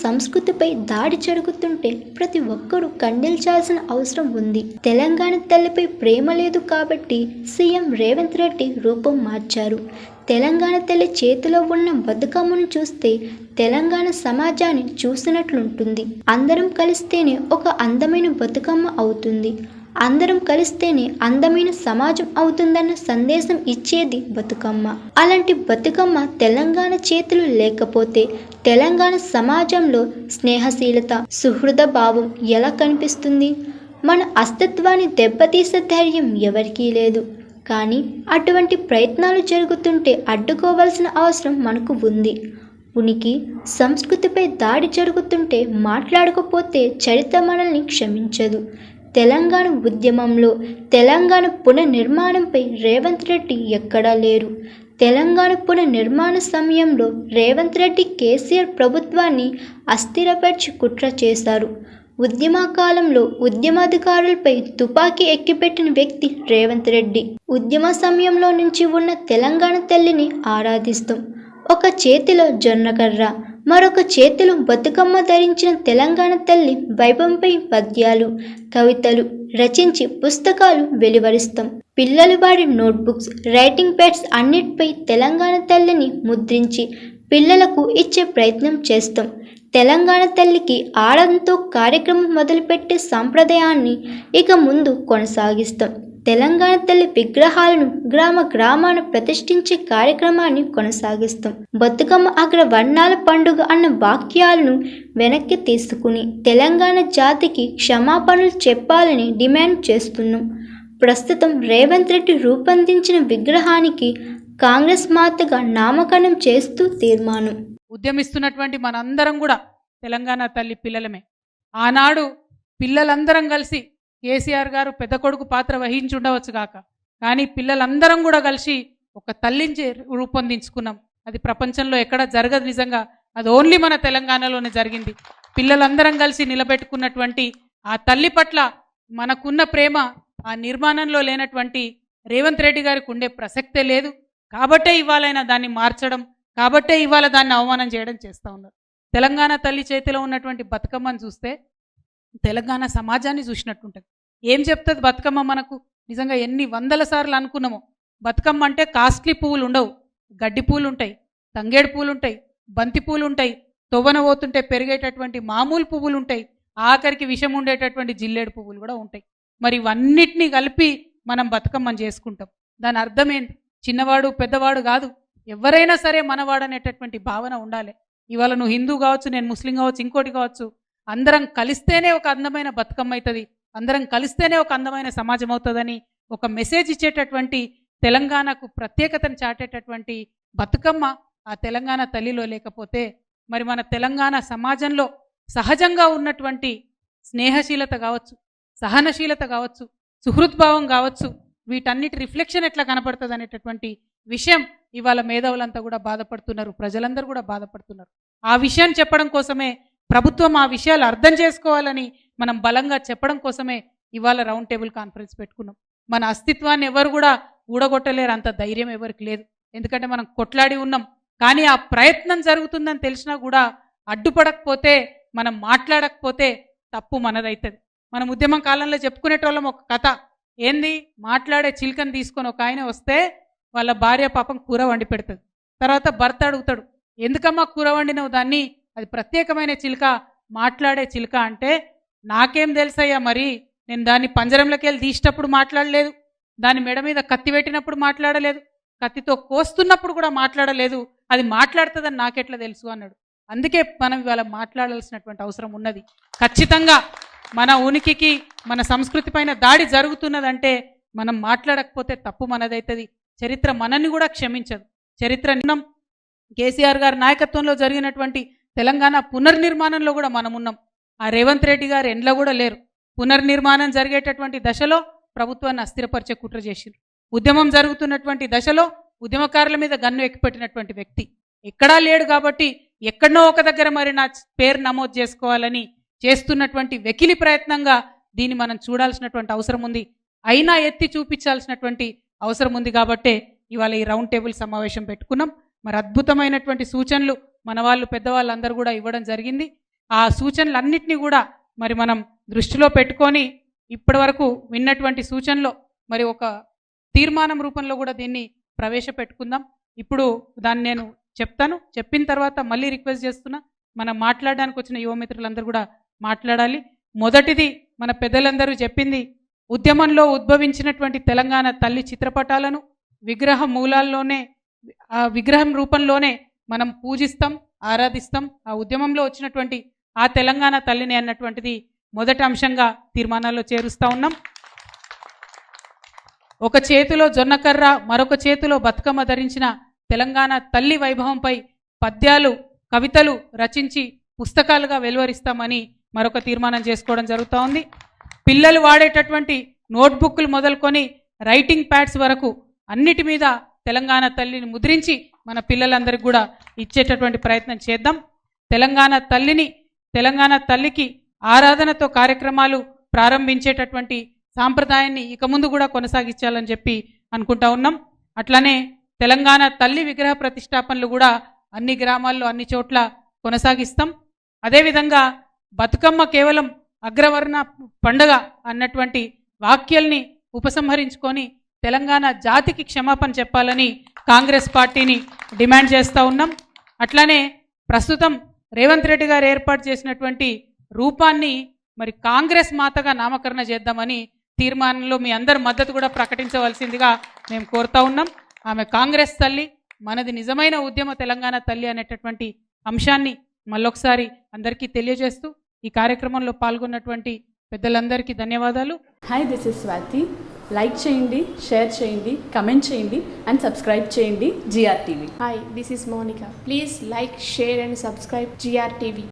సంస్కృతిపై దాడి జరుగుతుంటే ప్రతి ఒక్కరూ ఖండించాల్సిన అవసరం ఉంది. తెలంగాణ తల్లిపై ప్రేమ లేదు కాబట్టి సీఎం రేవంత్ రెడ్డి రూపం మార్చారు. తెలంగాణ తల్లి చేతిలో ఉన్న బతుకమ్మను చూస్తే తెలంగాణ సమాజాన్ని చూసినట్లుంటుంది. అందరం కలిస్తేనే ఒక అందమైన బతుకమ్మ అవుతుంది. అందరం కలిస్తేనే అందమైన సమాజం అవుతుందన్న సందేశం ఇచ్చేది బతుకమ్మ. అలాంటి బతుకమ్మ తెలంగాణ చేతులు లేకపోతే తెలంగాణ సమాజంలో స్నేహశీలత, సుహృద భావం ఎలా కనిపిస్తుంది? మన అస్తిత్వాన్ని దెబ్బతీసే ధైర్యం ఎవరికీ లేదు. కానీ అటువంటి ప్రయత్నాలు జరుగుతుంటే అడ్డుకోవాల్సిన అవసరం మనకు ఉంది. ఉనికి, సంస్కృతిపై దాడి జరుగుతుంటే మాట్లాడకపోతే చరిత్ర మనల్ని క్షమించదు. తెలంగాణ ఉద్యమంలో తెలంగాణ పునర్నిర్మాణంపై రేవంత్ రెడ్డి ఎక్కడా లేరు. తెలంగాణ పునర్నిర్మాణ సమయంలో రేవంత్ రెడ్డి కేసీఆర్ ప్రభుత్వాన్ని అస్థిరపరిచి కుట్ర చేశారు. ఉద్యమ కాలంలో ఉద్యమాధికారులపై తుపాకీ ఎక్కిపెట్టిన వ్యక్తి రేవంత్ రెడ్డి. ఉద్యమ సమయంలో నుంచి ఉన్న తెలంగాణ తల్లిని ఆరాధిస్తాం. ఒక చేతిలో జొన్నకర్ర, మరొక చేతిలో బతుకమ్మ ధరించిన తెలంగాణ తల్లి వైభవంపై పద్యాలు, కవితలు రచించి పుస్తకాలు వెలువరిస్తాం. పిల్లలు వాడే నోట్బుక్స్, రైటింగ్ ప్యాడ్స్ అన్నిటిపై తెలంగాణ తల్లిని ముద్రించి పిల్లలకు ఇచ్చే ప్రయత్నం చేస్తాం. తెలంగాణ తల్లికి ఆడంతో కార్యక్రమం మొదలుపెట్టే సాంప్రదాయాన్ని ఇక ముందు కొనసాగిస్తాం. తెలంగాణ తల్లి విగ్రహాలను గ్రామాన ప్రతిష్ఠించే కార్యక్రమాన్ని కొనసాగిస్తాం. బతుకమ్మ అగ్రవర్ణాల పండుగ అన్న వాక్యాలను వెనక్కి తీసుకుని తెలంగాణ జాతికి క్షమాపణలు చెప్పాలని డిమాండ్ చేస్తున్నాం. ప్రస్తుతం రేవంత్ రెడ్డి రూపొందించిన విగ్రహానికి కాంగ్రెస్ మాతగా నామకరణం చేస్తూ తీర్మానం. ఉద్యమిస్తున్నటువంటి మనందరం కూడా తెలంగాణ తల్లి పిల్లలమే. ఆనాడు పిల్లలందరం కలిసి కేసీఆర్ గారు పెద్ద కొడుకు పాత్ర వహించి ఉండవచ్చు కాక, కానీ పిల్లలందరం కూడా కలిసి ఒక తల్లిని రూపొందించుకున్నాం. అది ప్రపంచంలో ఎక్కడ జరగదు. నిజంగా అది ఓన్లీ మన తెలంగాణలోనే జరిగింది. పిల్లలందరం కలిసి నిలబెట్టుకున్నటువంటి ఆ తల్లి పట్ల మనకున్న ప్రేమ ఆ నిర్మాణంలో లేనటువంటి రేవంత్ రెడ్డి గారికి ఉండే ప్రసక్తే లేదు. కాబట్టే ఇవాళైనా దాన్ని మార్చడం, కాబట్టే ఇవాళ దాన్ని అవమానం చేయడం చేస్తూ ఉన్నారు. తెలంగాణ తల్లి చేతిలో ఉన్నటువంటి బతుకమ్మను చూస్తే తెలంగాణ సమాజాన్ని చూసినట్టుంటుంది. ఏం చెప్తుంది బతుకమ్మ మనకు? నిజంగా ఎన్ని వందల సార్లు అనుకున్నామో, బతుకమ్మ అంటే కాస్ట్లీ పువ్వులు ఉండవు, గడ్డి పూలు ఉంటాయి, తంగేడు పూలు ఉంటాయి, బంతి పూలు ఉంటాయి, తొవ్వన పోతుంటే పెరిగేటటువంటి మామూలు పువ్వులు ఉంటాయి, ఆఖరికి విషం ఉండేటటువంటి జిల్లేడు పువ్వులు కూడా ఉంటాయి. మరి ఇవన్నిటినీ కలిపి మనం బతుకమ్మని చేసుకుంటాం. దాని అర్థం ఏంటి? చిన్నవాడు పెద్దవాడు కాదు, ఎవరైనా సరే మనవాడు అనేటటువంటి భావన ఉండాలి. ఇవాళ నువ్వు హిందూ కావచ్చు, నేను ముస్లిం కావచ్చు, ఇంకోటి కావచ్చు, అందరం కలిస్తేనే ఒక అందమైన బతుకమ్మ అవుతుంది, అందరం కలిస్తేనే ఒక అందమైన సమాజం అవుతుందని ఒక మెసేజ్ ఇచ్చేటటువంటి, తెలంగాణకు ప్రత్యేకతను చాటేటటువంటి బతుకమ్మ ఆ తెలంగాణ తల్లిలో లేకపోతే మరి మన తెలంగాణ సమాజంలో సహజంగా ఉన్నటువంటి స్నేహశీలత కావచ్చు, సహనశీలత కావచ్చు, సుహృద్భావం కావచ్చు, వీటన్నిటి రిఫ్లెక్షన్ ఎట్లా కనపడుతుంది అనేటటువంటి విషయం ఇవాళ మేధావులంతా కూడా బాధపడుతున్నారు, ప్రజలందరూ కూడా బాధపడుతున్నారు. ఆ విషయాన్ని చెప్పడం కోసమే ప్రభుత్వం ఆ విషయాలు అర్థం చేసుకోవాలని మనం బలంగా చెప్పడం కోసమే ఇవాళ రౌండ్ టేబుల్ కాన్ఫరెన్స్ పెట్టుకున్నాం. మన అస్తిత్వాన్ని ఎవరు కూడా ఊడగొట్టలేరు, అంత ధైర్యం ఎవరికి లేదు. ఎందుకంటే మనం కొట్లాడి ఉన్నాం. కానీ ఆ ప్రయత్నం జరుగుతుందని తెలిసినా కూడా అడ్డుపడకపోతే, మనం మాట్లాడకపోతే తప్పు మనదవుతుంది. మనం ఉద్యమం కాలంలో చెప్పుకునేటోళ్ళం ఒక కథ. ఏంది? మాట్లాడే చిలుకని తీసుకొని ఒక ఆయన వస్తే వాళ్ళ భార్య పాపం కూర వండి పెడుతుంది. తర్వాత భర్త అడుగుతాడు, ఎందుకమ్మా కూర వండినవు దాన్ని? అది ప్రత్యేకమైన చిలుక, మాట్లాడే చిలుక అంటే, నాకేం తెలుసయ్యా, మరి నేను దాన్ని పంజరంలోకి వెళ్ళి తీసేటప్పుడు మాట్లాడలేదు, దాని మెడ మీద కత్తి పెట్టినప్పుడు మాట్లాడలేదు, కత్తితో కోస్తున్నప్పుడు కూడా మాట్లాడలేదు, అది మాట్లాడుతుందని నాకెట్లా తెలుసు అన్నాడు. అందుకే మనం ఇవాళ మాట్లాడాల్సినటువంటి అవసరం ఉన్నది. ఖచ్చితంగా మన ఉనికికి, మన సంస్కృతి పైన దాడి జరుగుతున్నదంటే మనం మాట్లాడకపోతే తప్పు మనదవుతుంది. చరిత్ర మనల్ని కూడా క్షమించదు. చరిత్ర కేసీఆర్ గారి నాయకత్వంలో జరిగినటువంటి తెలంగాణ పునర్నిర్మాణంలో కూడా మనం ఉన్నాం. ఆ రేవంత్ రెడ్డి గారు ఎండ్లో కూడా లేరు. పునర్నిర్మాణం జరిగేటటువంటి దశలో ప్రభుత్వాన్ని అస్థిరపరిచే కుట్ర చేసిండ్రు. ఉద్యమం జరుగుతున్నటువంటి దశలో ఉద్యమకారుల మీద గన్ను ఎక్కిపెట్టినటువంటి వ్యక్తి ఎక్కడా లేడు. కాబట్టి ఎక్కడనో ఒక దగ్గర మరి నా పేరు నమోదు చేసుకోవాలని చేస్తున్నటువంటి వెకిలి ప్రయత్నంగా దీన్ని మనం చూడాల్సినటువంటి అవసరం ఉంది. అయినా ఎత్తి చూపించాల్సినటువంటి అవసరం ఉంది. కాబట్టే ఇవాళ ఈ రౌండ్ టేబుల్ సమావేశం పెట్టుకున్నాం. మరి అద్భుతమైనటువంటి సూచనలు మన వాళ్ళు పెద్దవాళ్ళందరూ కూడా ఇవ్వడం జరిగింది. ఆ సూచనలన్నింటినీ కూడా మరి మనం దృష్టిలో పెట్టుకొని ఇప్పటివరకు విన్నటువంటి సూచనలో మరి ఒక తీర్మానం రూపంలో కూడా దీన్ని ప్రవేశపెట్టుకుందాం. ఇప్పుడు దాన్ని నేను చెప్తాను. చెప్పిన తర్వాత మళ్ళీ రిక్వెస్ట్ చేస్తున్నా, మనం మాట్లాడడానికి వచ్చిన యువమిత్రులందరూ కూడా మాట్లాడాలి. మొదటిది మన పెద్దలందరూ చెప్పింది, ఉద్యమంలో ఉద్భవించినటువంటి తెలంగాణ తల్లి చిత్రపటాలను విగ్రహ మూలాల్లోనే ఆ విగ్రహం రూపంలోనే మనం పూజిస్తాం, ఆరాధిస్తాం. ఆ ఉద్యమంలో వచ్చినటువంటి ఆ తెలంగాణ తల్లిని అన్నటువంటిది మొదటి అంశంగా తీర్మానాల్లో చేరుస్తూ ఉన్నాం. ఒక చేతిలో జొన్నకర్ర, మరొక చేతిలో బతుకమ్మ ధరించిన తెలంగాణ తల్లి వైభవంపై పద్యాలు, కవితలు రచించి పుస్తకాలుగా వెలువరిస్తామని మరొక తీర్మానం చేసుకోవడం జరుగుతూ ఉంది. పిల్లలు వాడేటటువంటి నోట్బుక్లు మొదలుకొని రైటింగ్ ప్యాడ్స్ వరకు అన్నిటి మీద తెలంగాణ తల్లిని ముద్రించి మన పిల్లలందరికీ కూడా ఇచ్చేటటువంటి ప్రయత్నం చేద్దాం. తెలంగాణ తల్లికి ఆరాధనతో కార్యక్రమాలు ప్రారంభించేటటువంటి సాంప్రదాయాన్ని ఇక ముందు కూడా కొనసాగించాలని చెప్పి అనుకుంటా ఉన్నాం. అట్లానే తెలంగాణ తల్లి విగ్రహ ప్రతిష్టాపనలు కూడా అన్ని గ్రామాల్లో అన్ని చోట్ల కొనసాగిస్తాం. అదేవిధంగా బతుకమ్మ కేవలం అగ్రవర్ణ పండుగ అన్నటువంటి వాక్యాల్ని ఉపసంహరించుకొని తెలంగాణ జాతికి క్షమాపణ చెప్పాలని కాంగ్రెస్ పార్టీని డిమాండ్ చేస్తూ ఉన్నాం. అట్లానే ప్రస్తుతం రేవంత్ రెడ్డి గారు ఏర్పాటు చేసినటువంటి రూపాన్ని మరి కాంగ్రెస్ మాతగా నామకరణ చేద్దామని తీర్మానంలో మీ అందరి మద్దతు కూడా ప్రకటించవలసిందిగా మేము కోరుతా ఉన్నాం. ఆమె కాంగ్రెస్ తల్లి, మనది నిజమైన ఉద్యమ తెలంగాణ తల్లి అనేటటువంటి అంశాన్ని మళ్ళొకసారి అందరికీ తెలియజేస్తూ ఈ కార్యక్రమంలో పాల్గొన్నటువంటి పెద్దలందరికీ ధన్యవాదాలు. Hi, this is Swathi. Like చేయండి, షేర్ చేయండి, కమెంట్ చేయండి అండ్ సబ్స్క్రైబ్ చేయండి GR TV. Hi, this is Monica. Please like, share and subscribe GR TV.